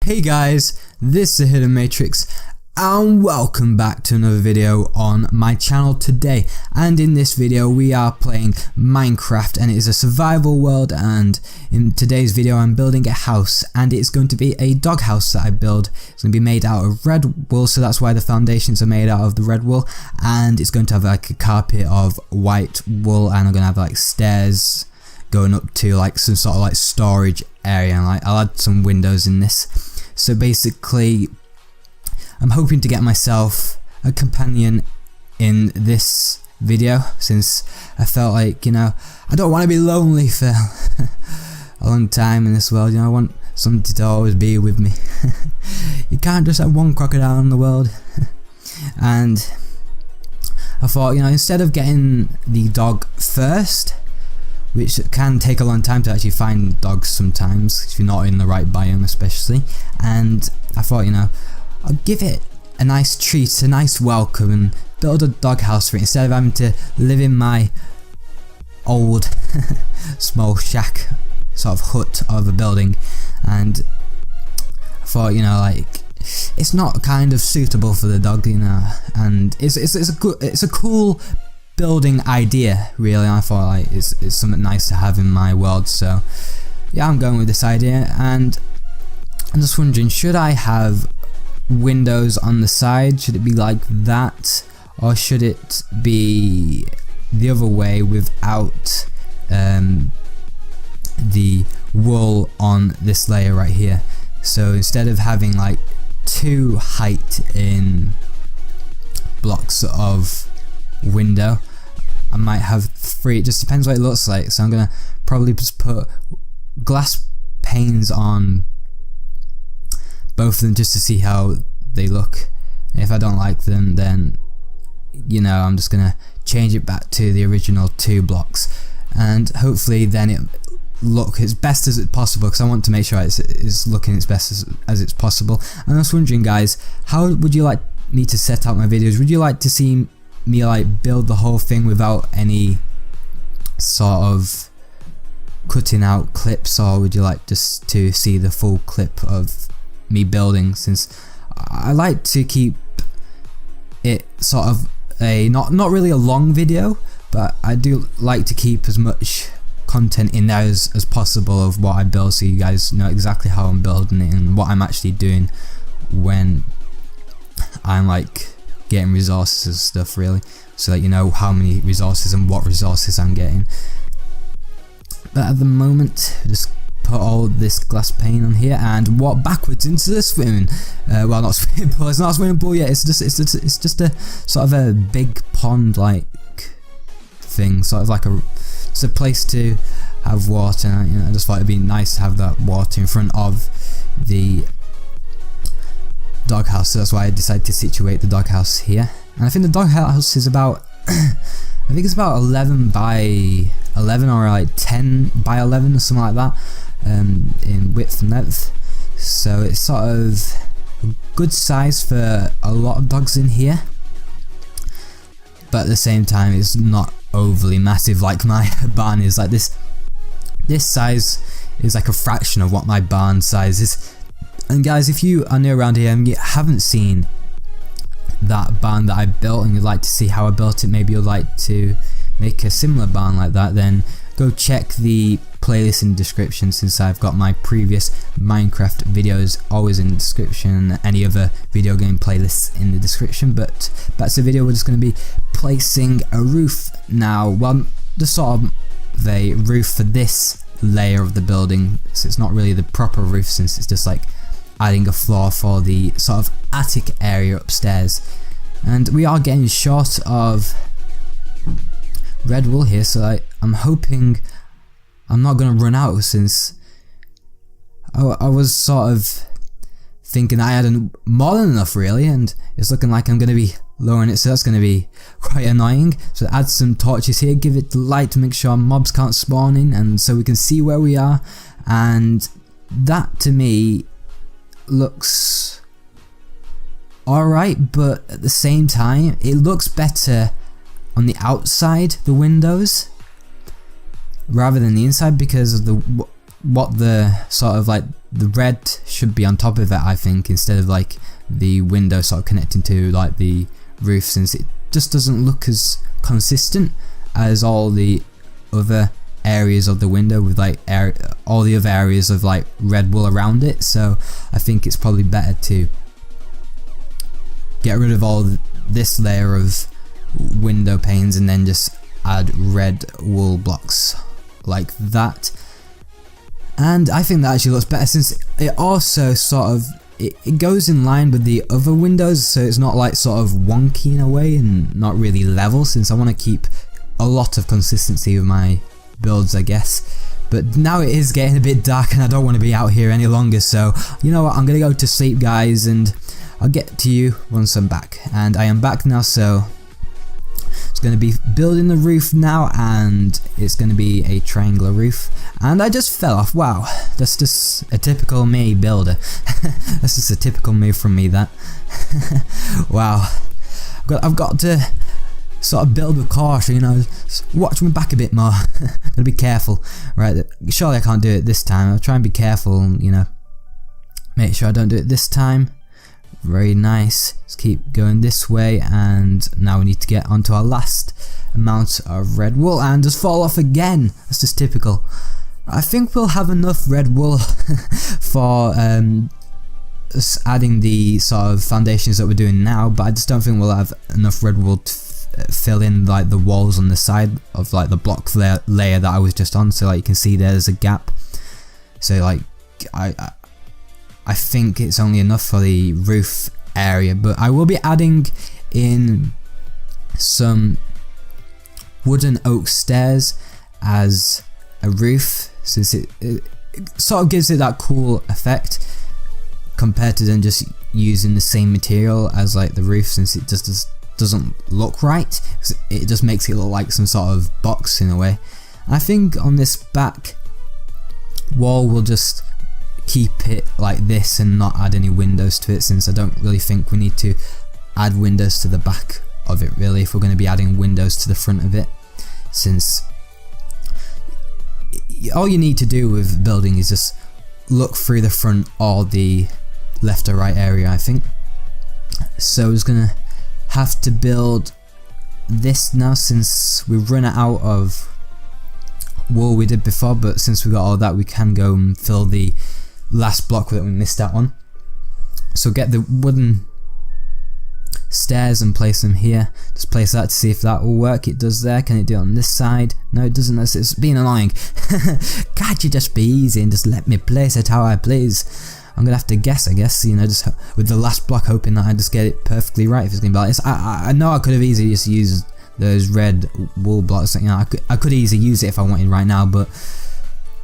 Hey guys, this is Hidden Matrix and welcome back to another video on my channel today. And in this video we are playing Minecraft, and it is a survival world, and in today's video I'm building a house, and it's going to be a dog house that I build. It's going to be made out of red wool, so that's why the foundations are made out of the red wool, and it's going to have like a carpet of white wool, and I'm going to have like stairs going up to like some sort of like storage area, and like I'll add some windows in this. So basically I'm hoping to get myself a companion in this video, since I felt like, you know, I don't want to be lonely for a long time in this world. You know, I want something to always be with me. You can't just have one crocodile in the world. And I thought, you know, instead of getting the dog first, which can take a long time to actually find dogs sometimes if you're not in the right biome especially, and I thought, you know, I'll give it a nice treat, a nice welcome, and build a dog house for it instead of having to live in my old small shack sort of hut of a building. And I thought, you know, like, it's not kind of suitable for the dog, you know, and it's a cool building idea really. I thought like it's something nice to have in my world, so yeah, I'm going with this idea. And I'm just wondering, should I have windows on the side? Should it be like that, or should it be the other way without the wool on this layer right here? So instead of having like two height in blocks of window, I might have three. It just depends what it looks like. So I'm gonna probably just put glass panes on both of them just to see how they look. And if I don't like them, then, you know, I'm just gonna change it back to the original 2 blocks, and hopefully then it look as best as it's possible, because I want to make sure it's looking as best as it's possible. And I was wondering, guys, how would you like me to set out my videos? Would you like to see me like build the whole thing without any sort of cutting out clips, or would you like just to see the full clip of me building? Since I like to keep it sort of a not really a long video, but I do like to keep as much content in there as possible of what I build, so you guys know exactly how I'm building it and what I'm actually doing when I'm like getting resources and stuff, really, so that you know how many resources and what resources I'm getting. But at the moment, just put all this glass pane on here and walk backwards into the swimming. Well, not swimming pool. It's not a swimming pool yet. It's just a sort of a big pond like thing, sort of like it's a place to have water. You know, I just thought it'd be nice to have that water in front of the doghouse, so that's why I decided to situate the doghouse here. And I think the doghouse is about I think it's about 11 by 11 or like 10 by 11 or something like that, in width and length, so it's sort of a good size for a lot of dogs in here, but at the same time it's not overly massive like my barn is. Like this size is like a fraction of what my barn size is. And guys, if you are new around here and you haven't seen that barn that I built and you'd like to see how I built it, maybe you'd like to make a similar barn like that, then go check the playlist in the description, since I've got my previous Minecraft videos always in the description, and any other video game playlists in the description. But back to the video, we're just going to be placing a roof now. Well, the sort of a roof for this layer of the building, so it's not really the proper roof, since it's just like adding a floor for the sort of attic area upstairs. And we are getting short of red wool here, so I'm hoping I'm not going to run out, since I was sort of thinking I had more than enough really, and it's looking like I'm going to be lowering it, so that's going to be quite annoying. So add some torches here, give it the light to make sure mobs can't spawn in, and so we can see where we are. And that to me looks alright, but at the same time it looks better on the outside, the windows, rather than the inside, because of what the sort of like the red should be on top of it, I think, instead of like the window sort of connecting to like the roof, since it just doesn't look as consistent as all the other areas of the window with like all the other areas of like red wool around it. So I think it's probably better to get rid of all this layer of window panes and then just add red wool blocks like that. And I think that actually looks better, since it also sort of it goes in line with the other windows, so it's not like sort of wonky in a way and not really level, since I want to keep a lot of consistency with my builds, I guess. But now it is getting a bit dark and I don't want to be out here any longer, so you know what, I'm gonna go to sleep, guys, and I'll get to you once I'm back. And I am back now, so it's going to be building the roof now, and it's going to be a triangular roof. And I just fell off. Wow, that's just a typical me builder. That's just a typical move from me, that. Wow, I've got to sort of build with caution, you know, watch my back a bit more. Gotta be careful, right? Surely I can't do it this time. I'll try and be careful, you know, make sure I don't do it this time. Very nice. Let's keep going this way, and now we need to get onto our last amount of red wool and just fall off again. That's just typical. I think we'll have enough red wool for us adding the sort of foundations that we're doing now, but I just don't think we'll have enough red wool to fill in like the walls on the side of like the block layer that I was just on. So like you can see there's a gap. So like I think it's only enough for the roof area, but I will be adding in some wooden oak stairs as a roof, since it sort of gives it that cool effect compared to then just using the same material as like the roof, since it just doesn't look right. It just makes it look like some sort of box in a way. I think on this back wall we'll just keep it like this and not add any windows to it, since I don't really think we need to add windows to the back of it really, if we're going to be adding windows to the front of it, since all you need to do with building is just look through the front or the left or right area, I think. So I was going to have to build this now, since we've run out of wool we did before, but since we got all that we can go and fill the last block that we missed out on. So get the wooden stairs and place them here. Just place that to see if that will work. It does there. Can it do it on this side? No, it doesn't. It's being annoying. Can't you just be easy and just let me place it how I please? I'm gonna have to guess, I guess, you know, just with the last block, hoping that I just get it perfectly right. If it's gonna be like this, I know I could have easily just used those red wool blocks. You know, I could easily use it if I wanted right now, but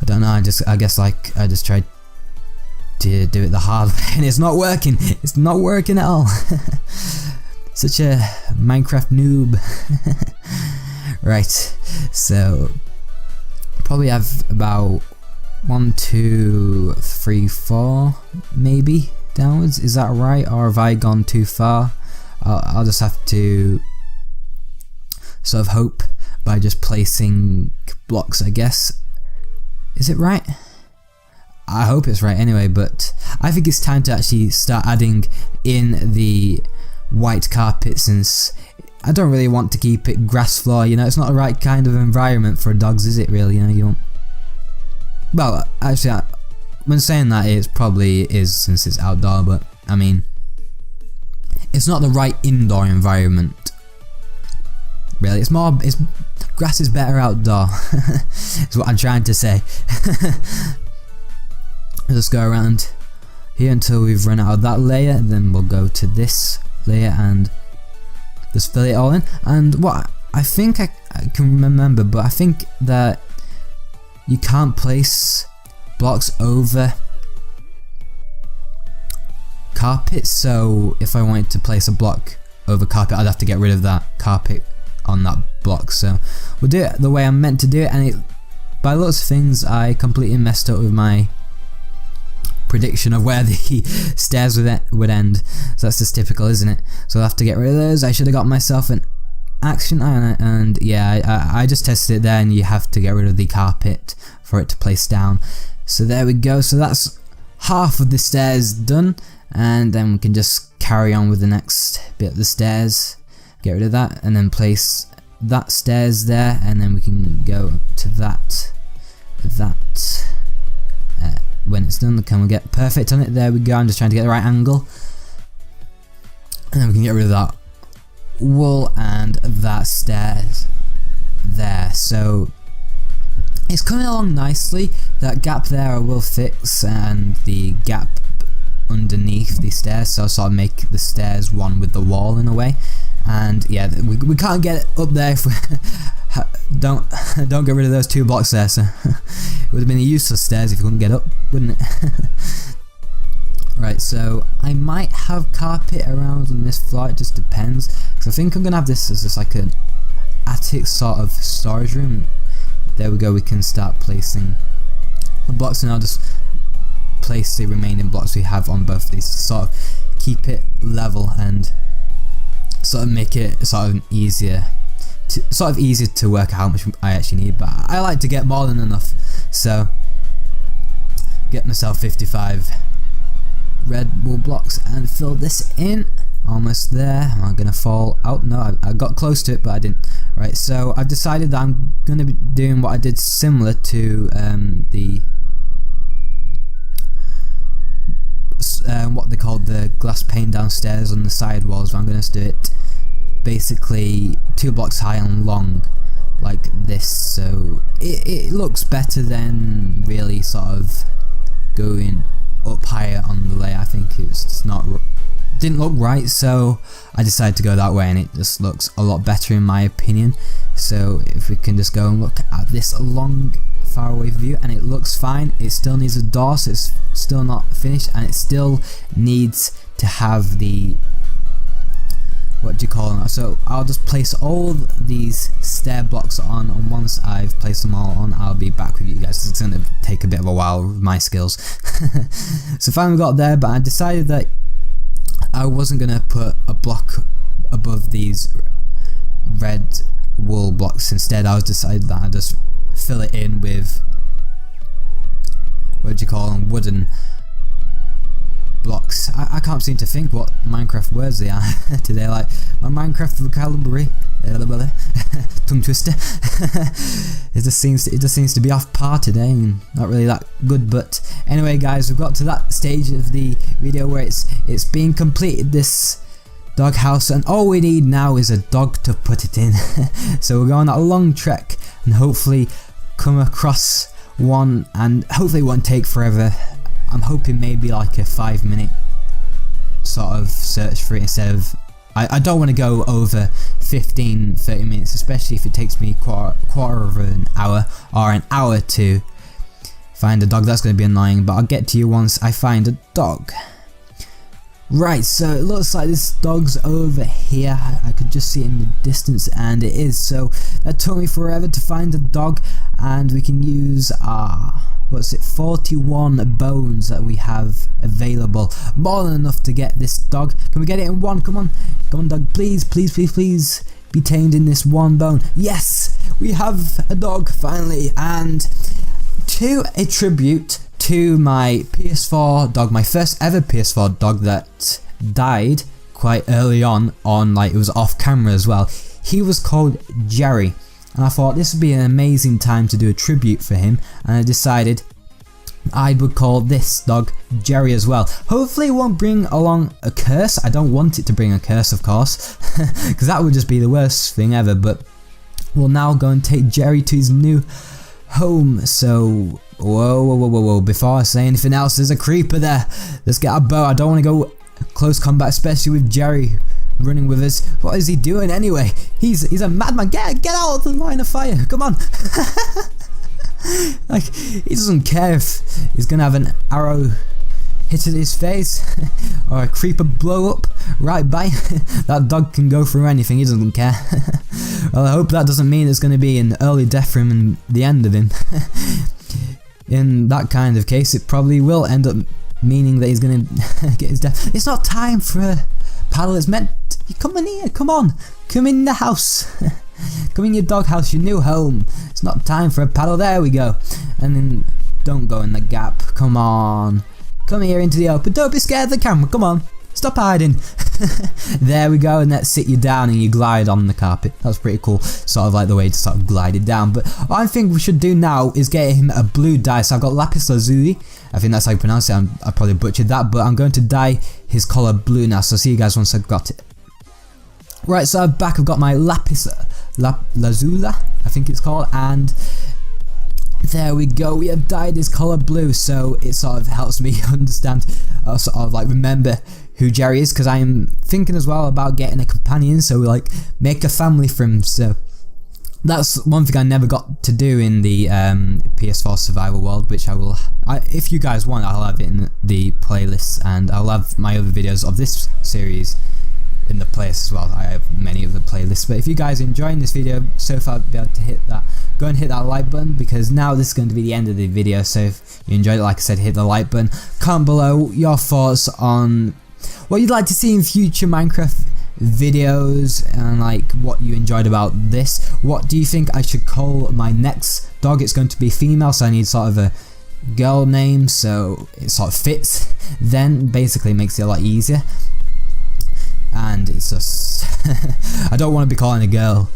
I don't know. I guess like I just tried to do it the hard way and it's not working. It's not working at all. Such a Minecraft noob. Right, so probably have about 1, 2, 3, 4 maybe downwards. Is that right, or have I gone too far? I'll just have to sort of hope by just placing blocks, I guess. Is it right? I hope it's right anyway, but I think it's time to actually start adding in the white carpet, since I don't really want to keep it grass floor, you know, it's not the right kind of environment for dogs, is it really, you know, you want... Well, actually, when saying that, it probably is, since it's outdoor, but I mean, it's not the right indoor environment, really. Grass is better outdoor, is what I'm trying to say. Let's go around here until we've run out of that layer, then we'll go to this layer and just fill it all in. And what I think I can remember, but I think that you can't place blocks over carpet, so if I wanted to place a block over carpet, I'd have to get rid of that carpet on that block. So we'll do it the way I'm meant to do it, and by lots of things I completely messed up with my prediction of where the stairs would end, so that's just typical, isn't it? So I'll have to get rid of those. I should have got myself an action iron, and yeah, I just tested it there, and you have to get rid of the carpet for it to place down. So there we go, so that's half of the stairs done, and then we can just carry on with the next bit of the stairs. Get rid of that and then place that stairs there, and then we can go to that. When it's done, can we get perfect on it? There we go. I'm just trying to get the right angle, and then we can get rid of that wall and that stairs there. So it's coming along nicely. That gap there I will fix, and the gap underneath the stairs, so I'll sort of make the stairs one with the wall in a way. And yeah, we can't get up there if we don't get rid of those 2 blocks there, so it would have been a useless stairs if you couldn't get up, wouldn't it? Right, so I might have carpet around on this floor, it just depends, because I think I'm going to have this as just like an attic sort of storage room. There we go, we can start placing the blocks, and I'll just place the remaining blocks we have on both of these to sort of keep it level and sort of make it sort of easier to work out how much I actually need. But I like to get more than enough, so get myself 55 red wool blocks and fill this in. Almost there. Am I gonna fall out? No, I got close to it, but I didn't. Right, so I've decided that I'm gonna be doing what I did similar to what they called the glass pane downstairs on the side walls. I'm gonna do it basically 2 blocks high and long like this, so it looks better than really sort of going up higher on the layer. I think it's just didn't look right, so I decided to go that way, and it just looks a lot better in my opinion. So if we can just go and look at this long far away view, and it looks fine. It still needs a door, so it's still not finished, and it still needs to have the, what do you call it? So I'll just place all these stair blocks on, and once I've placed them all on, I'll be back with you guys. It's going to take a bit of a while with my skills. So finally got there, but I decided that I wasn't going to put a block above these red wool blocks. Instead, I decided that I just fill it in with, what do you call them, wooden blocks. I can't seem to think what Minecraft words they are today. Like my Minecraft vocabulary, tongue twister. It just seems to be off par today, and not really that good. But anyway, guys, we've got to that stage of the video where it's being completed, this doghouse, and all we need now is a dog to put it in. So we're going on a long trek and hopefully come across one, and hopefully it won't take forever. I'm hoping maybe like a 5-minute sort of search for it instead of, I don't want to go over 15-30 minutes, especially if it takes me quarter of an hour or an hour to find a dog. That's going to be annoying, but I'll get to you once I find a dog. Right, so it looks like this dog's over here. I could just see it in the distance, and it is. So that took me forever to find a dog, and we can use our, 41 bones that we have available. More than enough to get this dog. Can we get it in one? Come on dog, please be tamed in this one bone. Yes, we have a dog finally. And to a tribute to my PS4 dog, my first ever PS4 dog that died quite early on like it was off camera as well. He was called Jerry, and I thought this would be an amazing time to do a tribute for him, and I decided I would call this dog Jerry as well. Hopefully it won't bring along a curse. I don't want it to bring a curse, of course, because that would just be the worst thing ever. But we'll now go and take Jerry to his new home. So whoa, before I say anything else, there's a creeper there. Let's get our bow. I don't want to go close combat, especially with Jerry running with us. What is he doing anyway? He's a madman. Get out of the line of fire. Come on. Like, he doesn't care if he's gonna have an arrow hit at his face or a creeper blow up right by. That dog can go through anything, he doesn't care. Well, I hope that doesn't mean it's gonna be an early death for him and the end of him. In that kind of case, it probably will end up meaning that he's gonna get his death. It's not time for a paddle, it's meant to, come in here, come on, come in the house. Come in your doghouse, your new home. It's not time for a paddle. There we go. And then Don't go in the gap. Come on. Come here into the open. Don't be scared of the camera. Come on. Stop hiding. There we go, and let's sit you down and you glide on the carpet. That's pretty cool, sort of like the way to sort of glide it down. But what I think we should do now is get him a blue dye. So I've got lapis lazuli, I think that's how you pronounce it. I probably butchered that, but I'm going to dye his collar blue now, so I'll see you guys once I've got it. Right, so I've got my lapis lazuli, I think it's called, and there we go, we have dyed his collar blue, so it sort of helps me understand, sort of like remember who Jerry is, because I am thinking as well about getting a companion, so we like make a family for him. So that's one thing I never got to do in the PS4 survival world, which if you guys want, I'll have it in the playlist, and I'll have my other videos of this series in the playlist as well. I have many of the playlists, but if you guys are enjoying this video so far, be able to hit that, go and hit that like button, because now this is going to be the end of the video. So if you enjoyed it, like I said, hit the like button. Comment below your thoughts on what you'd like to see in future Minecraft videos, and like what you enjoyed about this. What do you think I should call my next dog? It's going to be female, so I need sort of a girl name so it sort of fits, then basically makes it a lot easier. And it's just I don't want to be calling a girl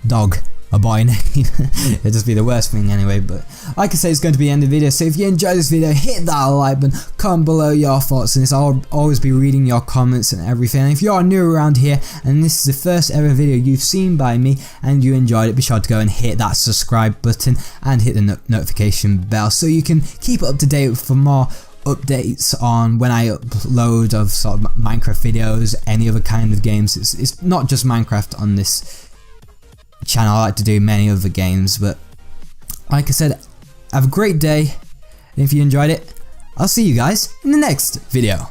dog a boy name. It'd just be the worst thing anyway. But like I say, it's going to be the end of the video, so if you enjoyed this video, hit that like button, comment below your thoughts, and I'll always be reading your comments and everything. And if you're new around here and this is the first ever video you've seen by me and you enjoyed it, be sure to go and hit that subscribe button and hit the notification bell so you can keep up to date for more updates on when I upload of sort of Minecraft videos, any other kind of games. It's not just Minecraft on this channel, I like to do many other games. But like I said, have a great day, and if you enjoyed it, I'll see you guys in the next video.